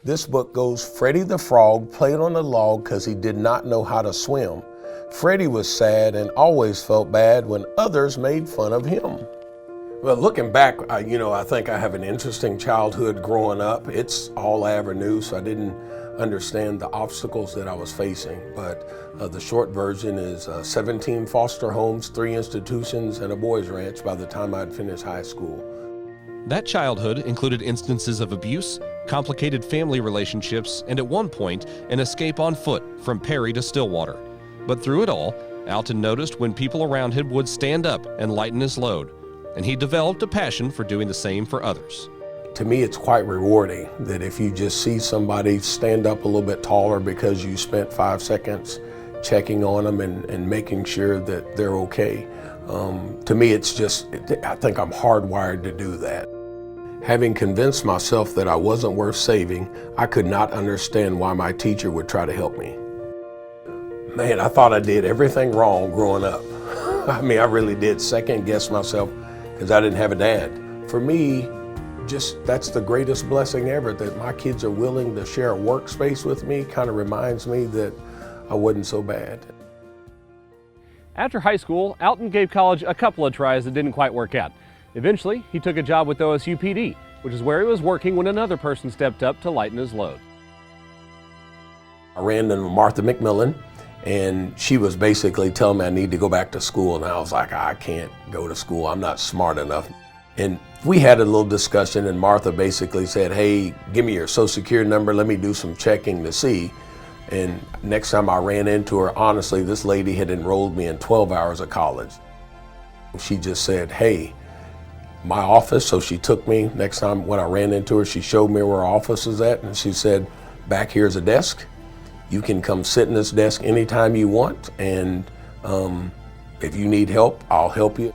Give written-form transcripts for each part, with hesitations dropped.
This book goes, Freddie the Frog played on a log because he did not know how to swim. Freddie was sad and always felt bad when others made fun of him. Well, looking back, I think I have an interesting childhood growing up. It's all avenue, so I didn't understand the obstacles that I was facing. But the short version is 17 foster homes, 3 institutions, and a boys ranch by the time I'd finished high school. That childhood included instances of abuse, complicated family relationships, and at one point, an escape on foot from Perry to Stillwater. But through it all, Alton noticed when people around him would stand up and lighten his load, and he developed a passion for doing the same for others. To me, it's quite rewarding that if you just see somebody stand up a little bit taller because you spent 5 seconds checking on them and making sure that they're okay. To me, I think I'm hardwired to do that. Having convinced myself that I wasn't worth saving, I could not understand why my teacher would try to help me. Man, I thought I did everything wrong growing up. I mean, I really did second guess myself because I didn't have a dad. For me, that's the greatest blessing ever, that my kids are willing to share a workspace with me. Kind of reminds me that I wasn't so bad. After high school, Alton gave college a couple of tries that didn't quite work out. Eventually, he took a job with OSU PD, which is where he was working when another person stepped up to lighten his load. I ran into Martha McMillan, and she was basically telling me I need to go back to school, and I was like, I can't go to school, I'm not smart enough. And we had a little discussion, and Martha basically said, hey, give me your social security number, let me do some checking to see. And next time I ran into her, honestly, this lady had enrolled me in 12 hours of college. She just said, hey, my office, so she took me. Next time when I ran into her, she showed me where her office is at, and she said, back here's a desk. You can come sit in this desk anytime you want, and if you need help, I'll help you.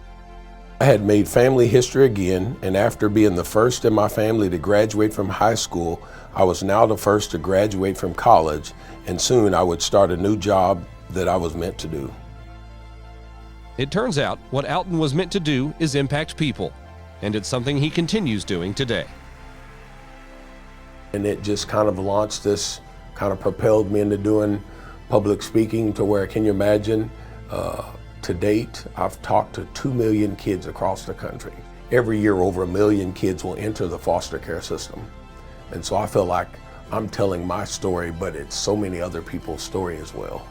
I had made family history again, and after being the first in my family to graduate from high school, I was now the first to graduate from college, and soon I would start a new job that I was meant to do. It turns out what Alton was meant to do is impact people, and it's something he continues doing today. And it just kind of launched this, kind of propelled me into doing public speaking to where, can you imagine, to date, I've talked to 2 million kids across the country. Every year, over 1 million kids will enter the foster care system. And so I feel like I'm telling my story, but it's so many other people's story as well.